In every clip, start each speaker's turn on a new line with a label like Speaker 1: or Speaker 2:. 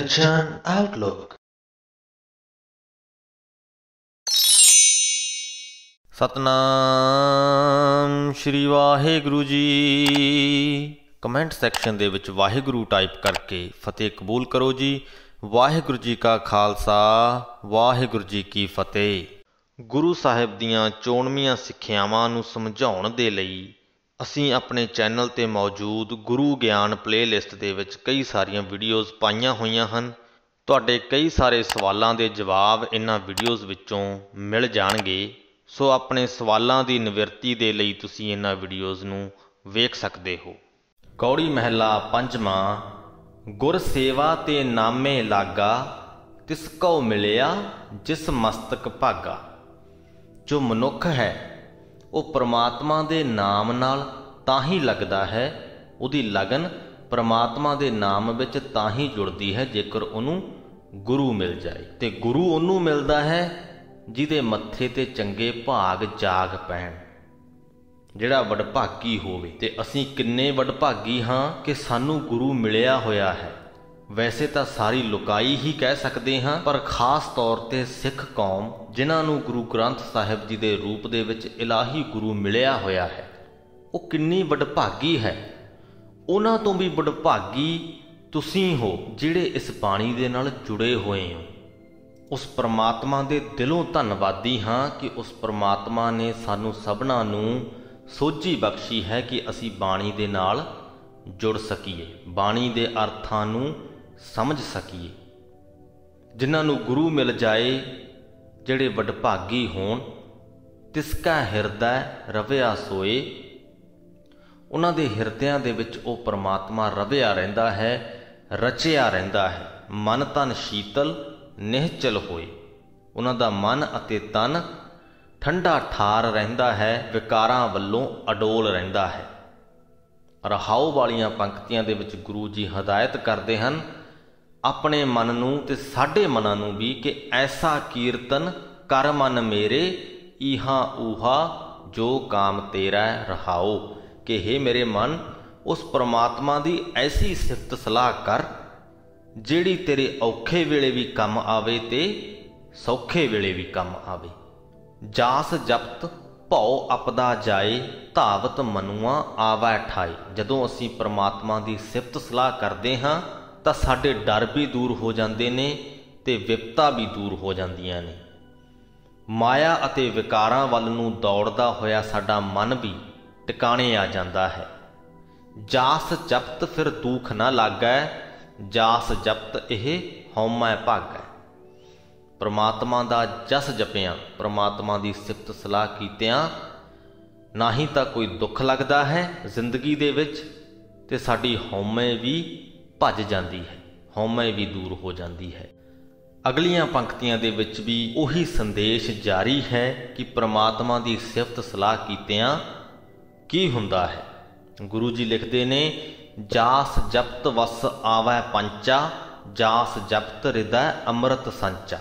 Speaker 1: Kirtan Outlook।
Speaker 2: Satnam Shri Waheguru ji. Comment section दे विच Waheguru type करके फतेह कबूल करो जी। वाहिगुरु जी का खालसा वाहिगुरु जी की फतेह। गुरु साहिब दीआं 94 सिੱਖਿਆਵਾਂ ਨੂੰ ਸਮਝਾਉਣ ਦੇ ਲਈ ਅਸੀਂ ਆਪਣੇ ਚੈਨਲ ਤੇ ਮੌਜੂਦ ਗੁਰੂ ਗਿਆਨ ਪਲੇਲਿਸਟ ਦੇ ਵਿੱਚ ਕਈ ਸਾਰੀਆਂ ਵੀਡੀਓਜ਼ ਪਾਈਆਂ ਹੋਈਆਂ ਹਨ। ਤੁਹਾਡੇ ਕਈ ਸਾਰੇ ਸਵਾਲਾਂ ਦੇ ਜਵਾਬ ਇਹਨਾਂ ਵੀਡੀਓਜ਼ ਵਿੱਚੋਂ ਮਿਲ ਜਾਣਗੇ। ਸੋ ਆਪਣੇ ਸਵਾਲਾਂ ਦੀ ਨਿਵਰਤੀ ਦੇ ਲਈ ਤੁਸੀਂ ਇਹਨਾਂ ਵੀਡੀਓਜ਼ ਨੂੰ ਵੇਖ ਸਕਦੇ ਹੋ। ਕੌੜੀ ਮਹਿਲਾ ਪੰਜਵਾਂ। ਗੁਰ ਸੇਵਾ ਤੇ ਨਾਮੇ ਲਾਗਾ, ਤਿਸ ਕਉ ਮਿਲਿਆ ਜਿਸ ਮਸਤਕ ਭਾਗਾ। ਜੋ ਮਨੁੱਖ ਹੈ ਉਹ ਪ੍ਰਮਾਤਮਾ ਦੇ ਨਾਮ ਨਾਲ ਤਾਂ ਹੀ ਲੱਗਦਾ ਹੈ, ਉਹਦੀ ਲਗਨ ਪ੍ਰਮਾਤਮਾ ਦੇ ਨਾਮ ਵਿੱਚ ਤਾਂ ਹੀ ਜੁੜਦੀ ਹੈ ਜੇਕਰ ਉਹਨੂੰ ਗੁਰੂ ਮਿਲ ਜਾਏ। ਤੇ ਗੁਰੂ ਉਹਨੂੰ ਮਿਲਦਾ ਹੈ ਜਿਹਦੇ ਮੱਥੇ ਤੇ ਚੰਗੇ ਭਾਗ ਜਾਗ ਪੈਣ, ਜਿਹੜਾ ਵਡਭਾਗੀ ਹੋਵੇ। ਤੇ ਅਸੀਂ ਕਿੰਨੇ ਵਡਭਾਗੀ ਹਾਂ ਕਿ ਸਾਨੂੰ ਗੁਰੂ ਮਿਲਿਆ ਹੋਇਆ ਹੈ। ਵੈਸੇ ਤਾਂ ਸਾਰੀ ਲੁਕਾਈ ਹੀ ਕਹਿ ਸਕਦੇ ਹਾਂ, ਪਰ ਖਾਸ ਤੌਰ ਤੇ ਸਿੱਖ ਕੌਮ ਜਿਨ੍ਹਾਂ ਨੂੰ ਗੁਰੂ ਗ੍ਰੰਥ ਸਾਹਿਬ ਜੀ ਦੇ ਰੂਪ ਦੇ ਵਿੱਚ ਇਲਾਹੀ ਗੁਰੂ ਮਿਲਿਆ ਹੋਇਆ ਹੈ, ਉਹ ਕਿੰਨੀ ਵਡਭਾਗੀ ਹੈ। ਉਹਨਾਂ ਤੋਂ ਵੀ ਵਡਭਾਗੀ ਤੁਸੀਂ ਹੋ ਜਿਹੜੇ ਇਸ ਬਾਣੀ ਦੇ ਨਾਲ ਜੁੜੇ ਹੋਏ ਹੋ। ਉਸ ਪਰਮਾਤਮਾ ਦੇ ਦਿਲੋਂ ਧੰਨਵਾਦੀ ਹਾਂ ਕਿ ਉਸ ਪਰਮਾਤਮਾ ਨੇ ਸਾਨੂੰ ਸਭਨਾਂ ਨੂੰ ਸੋਝੀ ਬਖਸ਼ੀ ਹੈ ਕਿ ਅਸੀਂ ਬਾਣੀ ਦੇ ਨਾਲ ਜੁੜ ਸਕੀਏ, ਬਾਣੀ ਦੇ ਅਰਥਾਂ ਨੂੰ ਸਮਝ ਸਕੀਏ। ਜਿਨ੍ਹਾਂ ਨੂੰ ਗੁਰੂ ਮਿਲ ਜਾਏ, ਜਿਹੜੇ ਵਡਭਾਗੀ ਹੋਣ, ਤਿਸਕਾ ਹਿਰਦਾ ਰਵਿਆ ਸੋਏ, ਉਹਨਾਂ ਦੇ ਹਿਰਦਿਆਂ ਦੇ ਵਿੱਚ ਉਹ ਪਰਮਾਤਮਾ ਰਵਿਆ ਰਹਿੰਦਾ ਹੈ, ਰਚਿਆ ਰਹਿੰਦਾ ਹੈ। ਮਨ ਤਨ ਸ਼ੀਤਲ ਨਿਹਚਲ ਹੋਏ, ਉਹਨਾਂ ਦਾ ਮਨ ਅਤੇ ਤਨ ਠੰਡਾ ਠਾਰ ਰਹਿੰਦਾ ਹੈ, ਵਿਕਾਰਾਂ ਵੱਲੋਂ ਅਡੋਲ ਰਹਿੰਦਾ ਹੈ। ਰਹਾਉ ਵਾਲੀਆਂ ਪੰਕਤੀਆਂ ਦੇ ਵਿੱਚ ਗੁਰੂ ਜੀ ਹਦਾਇਤ ਕਰਦੇ ਹਨ ਆਪਣੇ ਮਨ ਨੂੰ ਤੇ ਸਾਡੇ ਮਨਾਂ ਨੂੰ ਵੀ ਕਿ ਐਸਾ ਕੀਰਤਨ ਕਰ ਮਨ ਮੇਰੇ, ਈਹਾ ਊਹਾ ਜੋ ਕਾਮ ਤੇਰਾ ਰਹਾਉ। ਕਿ ਹੇ ਮੇਰੇ ਮਨ, ਉਸ ਪਰਮਾਤਮਾ ਦੀ ਐਸੀ ਸਿਫਤ ਸਲਾਹ ਕਰ ਜਿਹੜੀ ਤੇਰੇ ਔਖੇ ਵੇਲੇ ਵੀ ਕੰਮ ਆਵੇ ਤੇ ਸੌਖੇ ਵੇਲੇ ਵੀ ਕੰਮ ਆਵੇ। ਜਾਸ ਜਪਤ ਭਉ ਅਪਦਾ ਜਾਏ, ਧਾਵਤ ਮਨੁਆ ਆਵੈ ਠਾਏ। ਜਦੋਂ ਅਸੀਂ ਪਰਮਾਤਮਾ ਦੀ ਸਿਫਤ ਸਲਾਹ ਕਰਦੇ ਹਾਂ ਤਾਂ ਸਾਡੇ ਡਰ ਵੀ ਦੂਰ ਹੋ ਜਾਂਦੇ ਨੇ ਤੇ ਵਿਪਤਾ ਵੀ ਦੂਰ ਹੋ ਜਾਂਦੀਆਂ ਨੇ। ਮਾਇਆ ਅਤੇ ਵਿਕਾਰਾਂ ਵੱਲ ਨੂੰ ਦੌੜਦਾ ਹੋਇਆ ਸਾਡਾ ਮਨ ਵੀ ਟਿਕਾਣੇ ਆ ਜਾਂਦਾ ਹੈ। ਜਾਸ ਜਪਤ ਫਿਰ ਦੁੱਖ ਨਾ ਲੱਗੈ, ਜਾਸ ਜਪਤ ਇਹ ਹਉਮੈ ਭਾਗੈ। ਪਰਮਾਤਮਾ ਦਾ ਜਸ ਜਪਿਆਂ, ਪਰਮਾਤਮਾ ਦੀ ਸਿਫਤ ਸਲਾਹ ਕੀਤਿਆਂ ਨਾ ਹੀ ਤਾਂ ਕੋਈ ਦੁੱਖ ਲੱਗਦਾ ਹੈ ਜ਼ਿੰਦਗੀ ਦੇ ਵਿੱਚ, ਤੇ ਸਾਡੀ ਹਉਮੈ ਵੀ ਭੱਜ ਜਾਂਦੀ ਹੈ, ਹਉਮੈ ਵੀ ਦੂਰ ਹੋ ਜਾਂਦੀ ਹੈ। ਅਗਲੀਆਂ ਪੰਕਤੀਆਂ ਦੇ ਵਿੱਚ ਵੀ ਉਹੀ ਸੰਦੇਸ਼ ਜਾਰੀ ਹੈ ਕਿ ਪਰਮਾਤਮਾ ਦੀ ਸਿਫਤ ਸਲਾਹ ਕੀਤਿਆਂ ਕੀ ਹੁੰਦਾ ਹੈ। ਗੁਰੂ ਜੀ ਲਿਖਦੇ ਨੇ, ਜਾਸ ਜਪਤ ਵਸ ਆਵੈ ਪੰਚਾ, ਜਾਸ ਜਪਤ ਹਿਰਦੈ ਅੰਮ੍ਰਿਤ ਸੰਚਾ।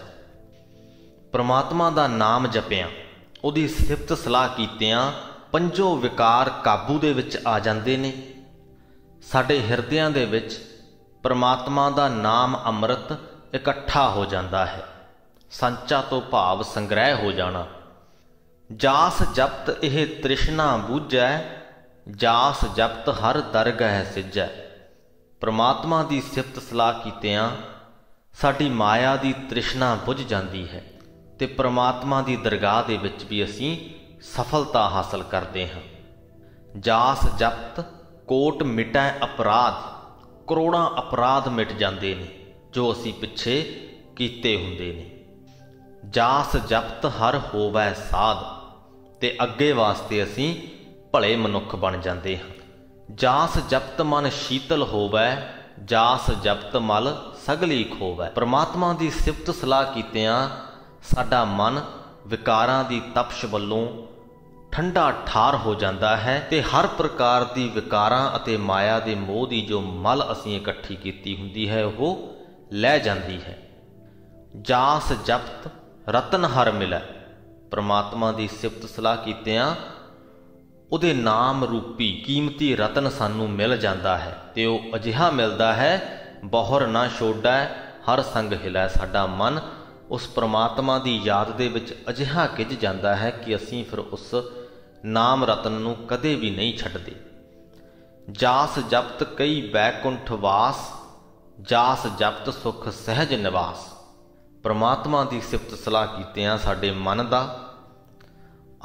Speaker 2: ਪਰਮਾਤਮਾ ਦਾ ਨਾਮ ਜਪਿਆਂ, ਉਹਦੀ ਸਿਫਤ ਸਲਾਹ ਕੀਤਿਆਂ ਪੰਜੋ ਵਿਕਾਰ ਕਾਬੂ ਦੇ ਵਿੱਚ ਆ ਜਾਂਦੇ ਨੇ। ਸਾਡੇ ਹਿਰਦਿਆਂ ਦੇ ਵਿੱਚ ਪਰਮਾਤਮਾ ਦਾ ਨਾਮ ਅੰਮ੍ਰਿਤ ਇਕੱਠਾ ਹੋ ਜਾਂਦਾ ਹੈ। ਸੰਚਾ ਤੋਂ ਭਾਵ ਸੰਗ੍ਰਹਿ ਹੋ ਜਾਣਾ। ਜਾਸ ਜਪਤ ਇਹ ਤ੍ਰਿਸ਼ਨਾ ਬੁਝੈ, ਜਾਸ ਜਪਤ ਹਰ ਦਰਗਹਿ ਸਿਜੈ। ਪਰਮਾਤਮਾ ਦੀ ਸਿਫਤ ਸਲਾਹ ਕੀਤਿਆਂ ਸਾਡੀ ਮਾਇਆ ਦੀ ਤ੍ਰਿਸ਼ਨਾ ਬੁਝ ਜਾਂਦੀ ਹੈ ਤੇ ਪਰਮਾਤਮਾ ਦੀ ਦਰਗਾਹ ਦੇ ਵਿੱਚ ਵੀ ਅਸੀਂ ਸਫਲਤਾ ਹਾਸਲ ਕਰਦੇ ਹਾਂ। ਜਾਸ ਜਪਤ ਕੋਟ ਮਿਟੈ ਅਪਰਾਧ, ਕਰੋੜਾਂ ਅਪਰਾਧ ਮਿਟ ਜਾਂਦੇ ਨੇ ਜੋ ਅਸੀਂ ਪਿੱਛੇ ਕੀਤੇ ਹੁੰਦੇ ਨੇ। ਜਾਸ ਜਪਤ ਹਰ ਹੋਵੈ ਸਾਧ, ਤੇ ਅੱਗੇ ਵਾਸਤੇ ਅਸੀਂ ਭਲੇ ਮਨੁੱਖ ਬਣ ਜਾਂਦੇ ਹਾਂ। ਜਾਸ ਜਪਤ ਮਨ ਸ਼ੀਤਲ ਹੋਵੈ, ਜਾਸ ਜਪਤ ਮਲ ਸਗਲੀ ਖੋਵੈ। ਪਰਮਾਤਮਾ ਦੀ ਸਿਫਤ ਸਲਾਹ ਕੀਤਿਆਂ ਸਾਡਾ ਮਨ ਵਿਕਾਰਾਂ ਦੀ ਤਪਸ਼ ਵੱਲੋਂ ਠੰਡਾ ਠਾਰ ਹੋ ਜਾਂਦਾ ਹੈ ਤੇ ਹਰ ਪ੍ਰਕਾਰ ਦੀ ਵਿਕਾਰਾਂ ਅਤੇ ਮਾਇਆ ਦੇ ਮੋਹ ਦੀ ਜੋ ਮਲ ਅਸੀਂ ਇਕੱਠੀ ਕੀਤੀ ਹੁੰਦੀ ਹੈ ਉਹ ਲੈ ਜਾਂਦੀ ਹੈ। ਜਾਸ ਜਪਤ ਰਤਨ ਹਰ ਮਿਲੈ। ਪਰਮਾਤਮਾ ਦੀ ਸਿਫਤ ਸਲਾਹ ਕੀਤਿਆਂ ਉਹਦੇ ਨਾਮ ਰੂਪੀ ਕੀਮਤੀ ਰਤਨ ਸਾਨੂੰ ਮਿਲ ਜਾਂਦਾ ਹੈ ਤੇ ਉਹ ਅਜਿਹਾ ਮਿਲਦਾ ਹੈ, ਬਹੁਰ ਨਾ ਛੋੜੈ हर संग हिलै साडा मन उस परमात्मा की याद दे विच अजिहा खिंच जाता है कि असीं फिर उस नाम रतन नूं कदे भी नहीं छड्डदे। जास जपत कई बैकुंठ वास, जास जपत सुख सहज निवास। परमात्मा की सिफत सलाह कीतियां साडे मन का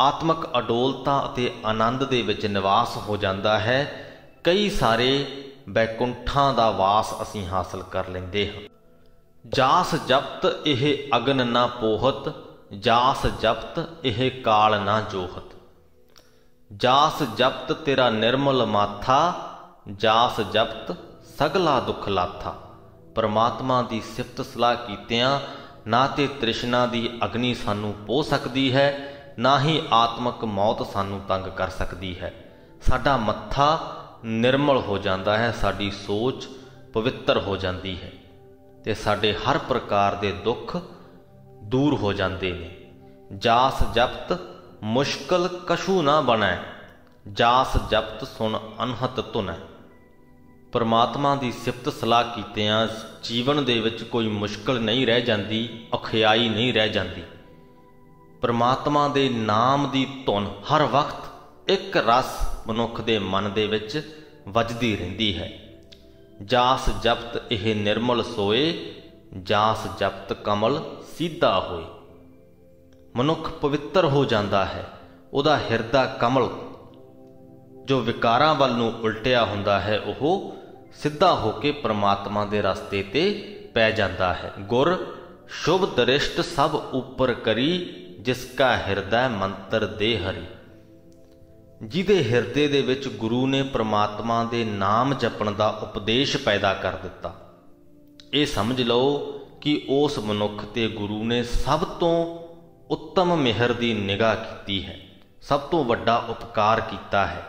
Speaker 2: आत्मक अडोलता अते आनंद दे विच निवास हो जाता है। कई सारे बैकुंठां दा वास असीं हासिल कर लैंदे हां। जास जपत इह अगन ना पोहत, जास जपत इह काल ना जोहत। जास जपत तेरा निर्मल माथा, जास जपत सगला दुख लाथा। परमात्मा की सिफत सलाह कीतियां ना ते तृष्णा की अग्नि सानू पो सकती है, ना ही आत्मक मौत सानू तंग कर सकती है। साडा मत्था निर्मल हो जाता है, साडी सोच पवित्र हो जाती है ते साडे हर प्रकार के दुख दूर हो जाते हैं। जास जपत मुश्किल कछू ना बनै, जास जपत सुन अनहत धुनै। परमात्मा की सिफत सलाह कीतियां जीवन दे विच कोई मुश्किल नहीं रह जाती, औखियाई नहीं रह जाती। परमात्मा दे नाम की धुन हर वक्त एक रस मनुख दे मन दे विच वजदी रहिंदी है। जास जपत इह निर्मल सोए, जास जपत कमल सीधा होए। मनुख पवित्र हो जाता है, उहदा हिरदा कमल जो विकारां वल नूं उल्टिया हुंदा है वह सीधा होके परमात्मा दे रस्ते ते पै जाता है। गुर शुभ दरिष्ट सब ऊपर करी, जिसका हिरदय मंत्र दे हरि। जिहदे हिरदे दे विच गुरु ने परमात्मा दे नाम जपण दा उपदेश पैदा कर दिता। ये समझ लो कि उस मनुख ते गुरु ने सब तो उत्तम मेहर दी निगाह कीती है, सब तो वड्डा उपकार कीता है।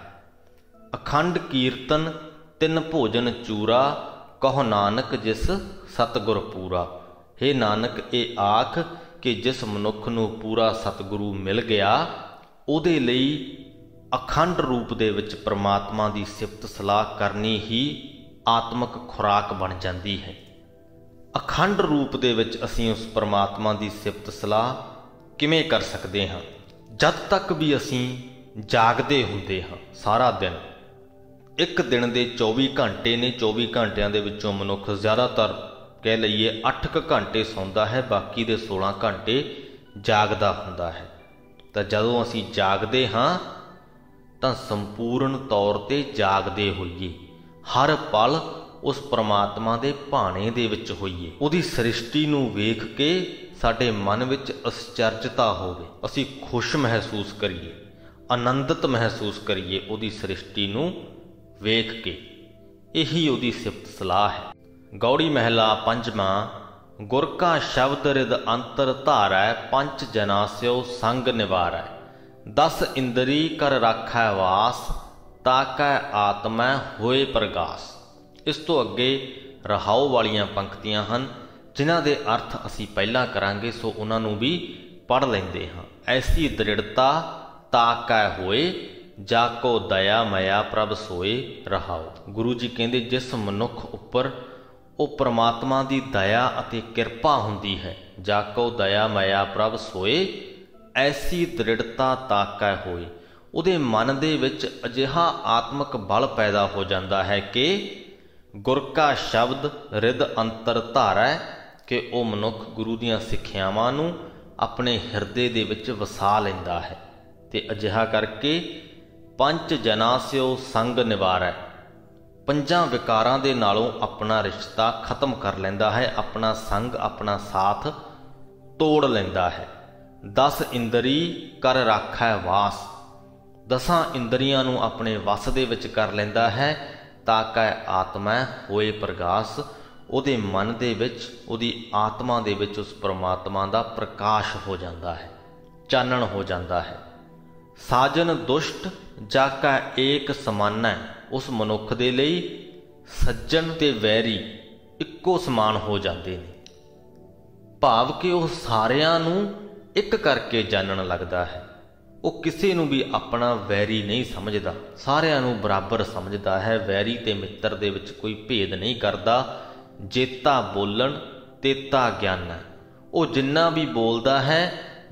Speaker 2: अखंड कीर्तन तिन भोजन चूरा, कहो नानक जिस सतगुर पूरा। हे नानक ये आख कि जिस मनुख नूं पूरा सतगुरु मिल गया, उहदे लई अखंड रूप दे विच परमात्मा की सिफत सलाह करनी ही आत्मक खुराक बन जाती है। अखंड रूप दे विच असीं उस परमात्मा की सिफत सलाह किवें कर सकते हाँ? जद तक भी असीं जागदे हुंदे हाँ सारा दिन। एक दिन के 24 घंटे ने, 24 घंटिया के विचों मनुख ज़्यादातर कह लईए 8 घंटे सौंदा है, बाकी दे 16 घंटे जागदा हुंदा है। तो जदों असीं जागदे हाँ तां संपूर्ण तौर ते जागदे होइए, हर पल उस परमात्मा दे भाणे दे विच होइए। उहदी सृष्टि नूं वेख के साडे मन विच अश्चर्यता होवे, असीं खुश महसूस करिए, आनंदित महसूस करिए उहदी सृष्टि नूं वेख के। यही उहदी सिफत सलाह है। गौड़ी महला पंजवां। गुर का शब्द रिद अंतर धारै, पंच जना स्यो संग निवारै। 10 इंद्री कर राखै वास, ताकै आत्मै होए प्रगास। इस तो अगे रहाओ वालियां पंक्तियां हन, जिन्हां दे अर्थ असीं पहलां करांगे, सो उन्हां नूं भी पढ़ लैंदे हां। ऐसी दृढ़ता ताकै होए, जाको दया मया प्रभ सोए रहाओ। गुरु जी कहते जिस मनुख उपर वो परमात्मा की दया अते किरपा हुंदी है, जाको दया मया प्रभ सोए, ऐसी दृढ़ता ताकै होए। उहदे मन दे विच अजिहा आत्मक बल पैदा हो जाता है कि गुर का शब्द रिद अंतर धारै, कि वह मनुख गुरु दीआं सिੱਖਿਆਵਾਂ नूं अपने हिरदे दे विच वसा लैंदा है। ते अजिहा करके पंच जना स्यो संग निवारै, 5 विकारां दे नालों अपना रिश्ता खत्म कर लैंदा है, अपना संग अपना साथ तोड़ लैंदा है। 10 इंद्री कर राखै वास, 10 इंद्रियां नूं अपने वस दे विच कर लैंदा है, ताकै आत्मा होए प्रगास। उहदे मन दे विच, उहदी आत्मा दे विच उस परमात्मा दा प्रकाश हो जाता है, चानण हो जाता है। साजन दुष्ट जाकै एक समानै, उस मनुख दे लई सज्जन ते वैरी इक्को समान हो जाते हैं। भाव कि वह सारियां नूं एक करके जानन लगता है। वो किसी नूं भी अपना वैरी नहीं समझदा, सारियां नूं बराबर समझदा है। वैरी ते मित्र दे विच कोई भेद नहीं करदा। जेता बोलन तेता ज्ञान है। वो जिन्ना भी बोलता है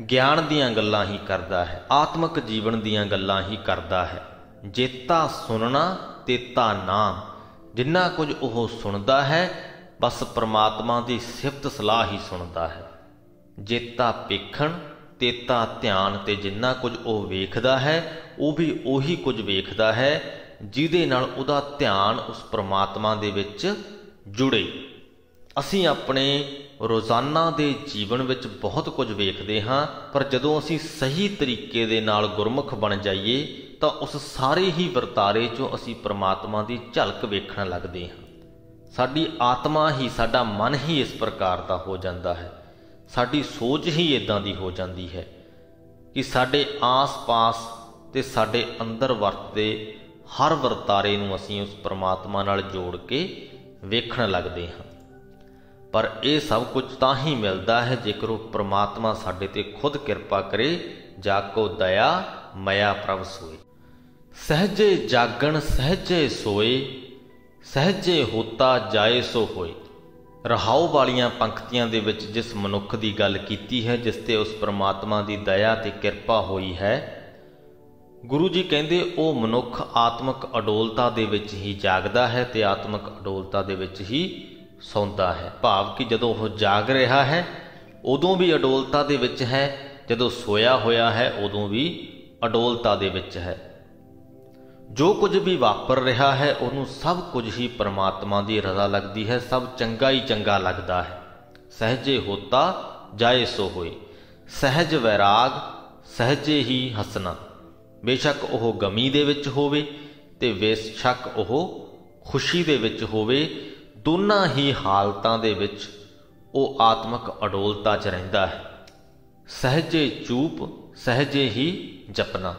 Speaker 2: ज्ञान दियां गल्लां ही करता है, आत्मक जीवन दियां गल्लां ही करता है। जेता सुनना तेता नाम, जिन्ना कुछ वो सुनता है बस परमात्मा की सिफत सलाह ही सुनता है। जेता पेखण तेता ध्यान, ते जिन्ना कुछ वो वेखदा है वो भी उही कुछ वेखदा है जिहदे नाल उहदा ध्यान उस परमात्मा दे विच जुड़े। असीं अपने रोज़ाना दे जीवन विच बहुत कुछ वेखदे हाँ, पर जदों असीं सही तरीके दे नाल गुरमुख बन जाइए तो उस सारे ही वरतारे चों असीं परमात्मा दी झलक वेखण लगदे हाँ। साडी आत्मा ही, साडा मन ही इस प्रकार दा हो जांदा है, साडी सोच ही इदां दी हो जांदी है कि साडे आस पास ते साडे अंदर वरतदे हर वरतारे नूं असीं उस परमात्मा नाल जोड़ के वेखण लगदे हां। पर यह सब कुछ तां ही मिलदा है जेकर वो परमात्मा साडे ते खुद किरपा करे। जाको दया मया प्रभ सोए, सहजे जागण सहजे सोए, सहजे होता जाए सो होए। रहाओ वालियां पंक्तियां दे विच जिस मनुख की गल कीती है, जिस ते उस परमात्मा की दया ते किरपा होई है, गुरु जी कहंदे वो मनुख आत्मक अडोलता दे विच ही जागदा है ते आत्मक अडोलता दे विच ही सौंदा है। भाव कि जदों वो जाग रहा है उदों भी अडोलता दे विच है, जदों सोया होया है उदों भी अडोलता दे विच है। जो कुछ भी वापर रहा है उन्होंने सब कुछ ही परमात्मा की रजा लगती है, सब चंगा ही चंगा लगता है। सहजे होता जाए सो होए, सहज वैराग सहजे ही हसना। बेशक वह गमी दे विच होवे ते बेशक वह खुशी दे विच होवे, दोनों ही हालतां दे विच वो आत्मक अडोलता च रहिंदा है। सहजे चूप सहजे ही जपना।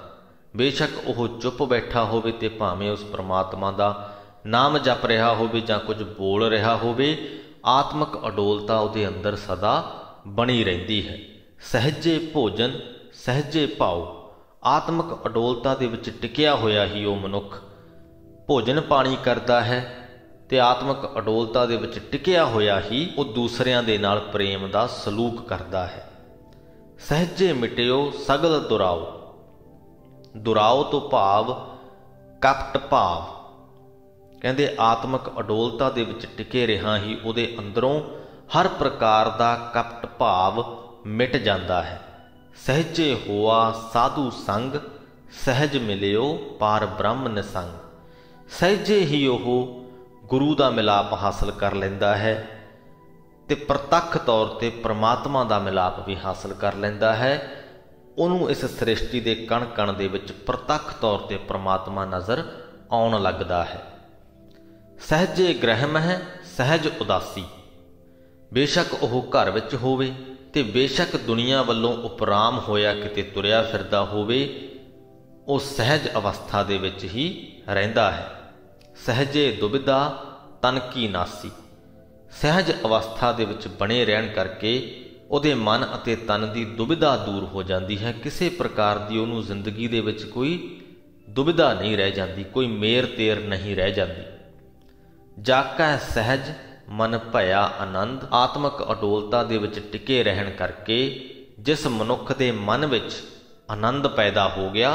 Speaker 2: बेशक वह चुप बैठा होवे ते भावें उस परमात्मा दा नाम जप रहा होवे जां कुछ बोल रहा होवे, आत्मक अडोलता उहदे अंदर सदा बनी रहिंदी है। सहजे भोजन सहजे भाव। आत्मक अडोलता दे विच टिकिया होया ही वो मनुख भोजन पानी करता है ते आत्मक अडोलता दे विच टिकिया होया ही वो दूसरियां दे नाल प्रेम दा सलूक करता है। सहजे मिटियो सगल दुराओ। दुराओ तो भाव कपट भाव। कहंदे आत्मक अडोलता दे विच टिके रहा ही उहदे अंदरों हर प्रकार दा कपट भाव मिट जाता है। सहजे होआ साधु संग, सहज मिलियो पार ब्रह्म निसंग। सहजे ही वह गुरु का मिलाप हासिल कर लेंदा है ते प्रतख तौर ते परमात्मा का मिलाप भी हासिल कर लेंदा है। उन्होंने इस सृष्टि के कण कण दे विच प्रतख तौर ते परमात्मा नज़र आउण लगदा है। सहजे ग्रहम है सहज उदासी। बेशक वह घर विच होवे ते बेशक दुनिया वालों उपराम होया किते तुरया फिरदा होवे, वो सहज अवस्था दे विच ही रहिंदा है। सहजे दुविधा तन की नासी। सहज अवस्था दे विच बने रहन करके उहदे मन अते तन की दुविधा दूर हो जाती है। किसी प्रकार की उहनूं जिंदगी दे विच कोई दुविधा नहीं रह जाती, कोई मेर तेर नहीं रह जाती। जाकै सहज मन भया आनंद। आत्मक अडोलता दे विच टिके रहन करके जिस मनुख दे मन विच आनंद पैदा हो गया,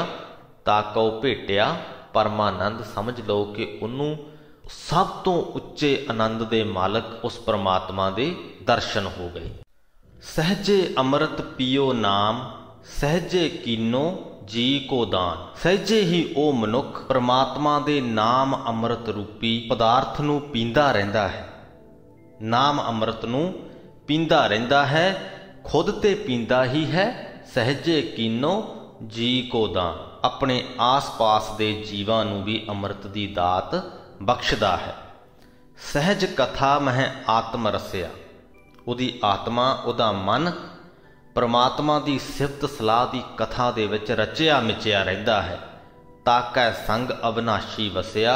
Speaker 2: ताकौ भेटिया परमानंद। समझ लो कि उन्हों सब तो उच्चे आनंद दे मालक उस परमात्मा दे दर्शन हो गए। सहजे अमृत पियो नाम, सहजे कीनो जी को दान। सहजे ही ओ मनुख परमात्मा दे नाम अमृत रूपी पदार्थ नूं पींदा रहिंदा है। नाम अमृत नूं पींदा रहिंदा है, खुद ते पींदा ही है। सहजे कीनो जी को दान। अपने आस पास दे जीवां नूं भी अमृत दी दात बख्शदा है। सहज कथा मह आत्म रसिया। उहदी आत्मा उहदा मन परमात्मा दी सिफत सलाह दी कथा दे विच रचिया मिचिया रहिंदा है। ताकै संग अविनाशी वसिया।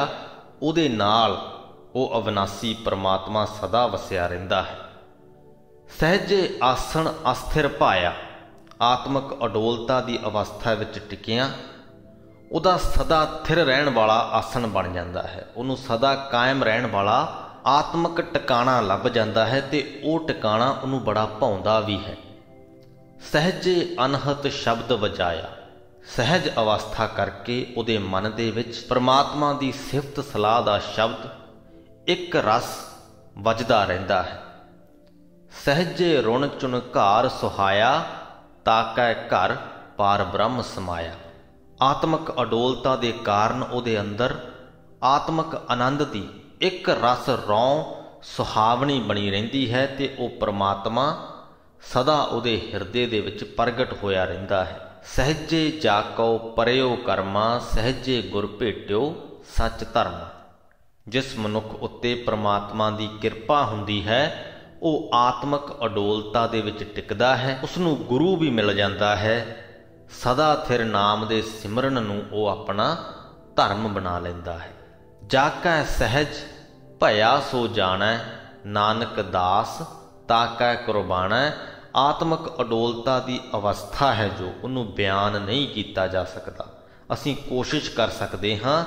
Speaker 2: उहदे नाल वो अविनाशी परमात्मा सदा वसिया रहिंदा है। सहजे आसन अस्थिर पाया। आत्मक अडोलता की अवस्था विच टिकिया उहदा सदा स्थिर रहन वाला आसन बन जाता है, उन्होंने सदा कायम रहन वाला ਆਤਮਿਕ ਟਿਕਾਣਾ ਲੱਭ ਜਾਂਦਾ ਹੈ ਤੇ ਉਹ ਟਿਕਾਣਾ ਉਹਨੂੰ ਬੜਾ ਭਾਉਂਦਾ ਵੀ ਹੈ। ਸਹਿਜੇ ਅਨਹਤ ਸ਼ਬਦ ਵਜਾਇਆ, ਸਹਿਜ ਅਵਸਥਾ ਕਰਕੇ ਉਹਦੇ ਮਨ ਦੇ ਵਿੱਚ ਪ੍ਰਮਾਤਮਾ ਦੀ ਸਿਫਤ ਸਲਾਹ ਦਾ ਸ਼ਬਦ ਇੱਕ ਰਸ ਵੱਜਦਾ ਰਹਿੰਦਾ ਹੈ। ਸਹਿਜੇ ਰੁਣ ਚੁਨਕਾਰ ਸੁਹਾਇਆ, ਤਾਕੈ ਘਰ ਪਾਰ ਬ੍ਰਹਮ ਸਮਾਇਆ। ਆਤਮਿਕ ਅਡੋਲਤਾ ਦੇ ਕਾਰਨ ਉਹਦੇ ਅੰਦਰ ਆਤਮਿਕ ਆਨੰਦ ਦੀ ਇੱਕ ਰਸ ਰੌਂ ਸੁਹਾਵਣੀ ਬਣੀ ਰਹਿੰਦੀ ਹੈ ਤੇ ਉਹ ਪ੍ਰਮਾਤਮਾ ਸਦਾ ਉਹਦੇ ਹਿਰਦੇ ਦੇ ਵਿੱਚ ਪ੍ਰਗਟ ਹੋਇਆ ਰਹਿੰਦਾ ਹੈ। ਸਹਿਜੇ ਜਾਕੋ ਪਰਿਓ ਕਰਮਾ, ਸਹਿਜੇ ਗੁਰ ਭੇਟਿਓ ਸੱਚ ਧਰਮ। ਜਿਸ ਮਨੁੱਖ ਉੱਤੇ ਪ੍ਰਮਾਤਮਾ ਦੀ ਕਿਰਪਾ ਹੁੰਦੀ ਹੈ ਉਹ ਆਤਮਿਕ ਅਡੋਲਤਾ ਦੇ ਵਿੱਚ ਟਿਕਦਾ ਹੈ, ਉਸਨੂੰ ਗੁਰੂ ਵੀ ਮਿਲ ਜਾਂਦਾ ਹੈ। ਸਦਾ ਥਿਰ ਨਾਮ ਦੇ ਸਿਮਰਨ ਨੂੰ ਉਹ ਆਪਣਾ ਧਰਮ ਬਣਾ ਲੈਂਦਾ ਹੈ। ਜਾਕੈ ਸਹਿਜ ਭਇਆ ਸੋ ਜਾਣੈ, ਨਾਨਕ ਦਾਸ ਤਾਕੈ ਕੁਰਬਾਨੈ। ਆਤਮਿਕ ਅਡੋਲਤਾ ਦੀ ਅਵਸਥਾ ਹੈ ਜੋ ਉਹਨੂੰ ਬਿਆਨ ਨਹੀਂ ਕੀਤਾ ਜਾ ਸਕਦਾ। ਅਸੀਂ ਕੋਸ਼ਿਸ਼ ਕਰ ਸਕਦੇ ਹਾਂ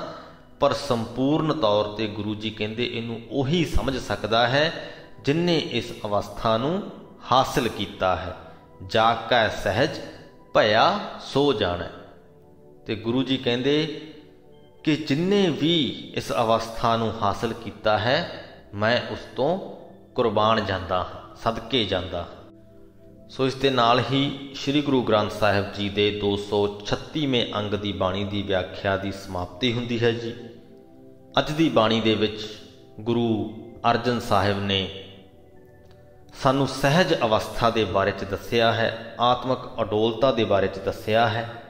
Speaker 2: ਪਰ ਸੰਪੂਰਨ ਤੌਰ ਤੇ ਗੁਰੂ ਜੀ ਕਹਿੰਦੇ ਇਹਨੂੰ ਉਹੀ ਸਮਝ ਸਕਦਾ ਹੈ ਜਿਨ੍ਹਾਂ ਇਸ ਅਵਸਥਾ ਨੂੰ ਹਾਸਿਲ ਕੀਤਾ ਹੈ। ਜਾਕੈ ਸਹਿਜ ਭਇਆ ਸੋ ਜਾਣੈ। ਤੇ ਗੁਰੂ ਜੀ ਕਹਿੰਦੇ ਕਿ ਜਿਨ੍ਹਾਂ ਵੀ ਇਸ ਅਵਸਥਾ ਨੂੰ ਹਾਸਿਲ ਕੀਤਾ ਹੈ ਮੈਂ ਉਸ ਤੋਂ ਕੁਰਬਾਨ ਜਾਂਦਾ ਹਾਂ, ਸਦਕੇ ਜਾਂਦਾ ਹਾਂ। ਸੋ ਇਸ ਦੇ ਨਾਲ ਹੀ ਸ੍ਰੀ ਗੁਰੂ ਗ੍ਰੰਥ ਸਾਹਿਬ ਜੀ ਦੇ 236ਵੇਂ ਅੰਗ ਦੀ ਬਾਣੀ ਦੀ ਵਿਆਖਿਆ ਦੀ ਸਮਾਪਤੀ ਹੁੰਦੀ ਹੈ ਜੀ। ਅੱਜ ਦੀ ਬਾਣੀ ਦੇ ਵਿੱਚ ਗੁਰੂ ਅਰਜਨ ਸਾਹਿਬ ਨੇ ਸਾਨੂੰ ਸਹਿਜ ਅਵਸਥਾ ਦੇ ਬਾਰੇ 'ਚ ਦੱਸਿਆ ਹੈ, ਆਤਮਿਕ ਅਡੋਲਤਾ ਦੇ ਬਾਰੇ 'ਚ ਦੱਸਿਆ ਹੈ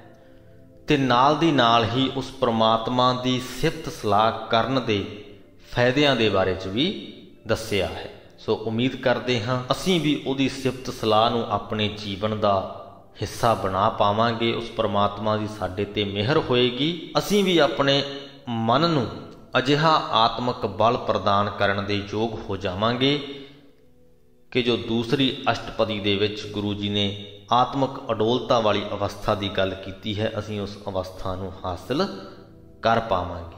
Speaker 2: ਤੇ ਨਾਲ ਦੀ ਨਾਲ ਹੀ ਉਸ ਪ੍ਰਮਾਤਮਾ ਦੀ ਸਿਫਤ ਸਲਾਹ ਕਰਨ ਦੇ ਫਾਇਦਿਆਂ ਦੇ ਬਾਰੇ 'ਚ ਵੀ ਦੱਸਿਆ ਹੈ। ਸੋ ਉਮੀਦ ਕਰਦੇ ਹਾਂ ਅਸੀਂ ਵੀ ਉਹਦੀ ਸਿਫਤ ਸਲਾਹ ਨੂੰ ਆਪਣੇ ਜੀਵਨ ਦਾ ਹਿੱਸਾ ਬਣਾ ਪਾਵਾਂਗੇ। ਉਸ ਪ੍ਰਮਾਤਮਾ ਦੀ ਸਾਡੇ ਤੇ ਮਿਹਰ ਹੋਏਗੀ। ਅਸੀਂ ਵੀ ਆਪਣੇ ਮਨ ਨੂੰ ਅਜਿਹਾ ਆਤਮਿਕ ਬਲ ਪ੍ਰਦਾਨ ਕਰਨ ਦੇ ਯੋਗ ਹੋ ਜਾਵਾਂਗੇ ਕਿ ਜੋ ਦੂਸਰੀ ਅਸ਼ਟਪਦੀ ਦੇ ਵਿੱਚ ਗੁਰੂ ਜੀ ਨੇ ਆਤਮਿਕ ਅਡੋਲਤਾ ਵਾਲੀ ਅਵਸਥਾ ਦੀ ਗੱਲ ਕੀਤੀ ਹੈ, ਅਸੀਂ ਉਸ ਅਵਸਥਾ ਨੂੰ ਹਾਸਿਲ ਕਰ ਪਾਵਾਂਗੇ।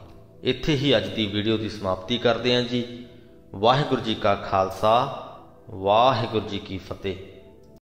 Speaker 2: ਇੱਥੇ ਹੀ ਅੱਜ ਦੀ ਵੀਡੀਓ ਦੀ ਸਮਾਪਤੀ ਕਰਦੇ ਹਾਂ ਜੀ। ਵਾਹਿਗੁਰੂ ਜੀ ਕਾ ਖਾਲਸਾ, ਵਾਹਿਗੁਰੂ ਜੀ ਕੀ ਫਤਿਹ।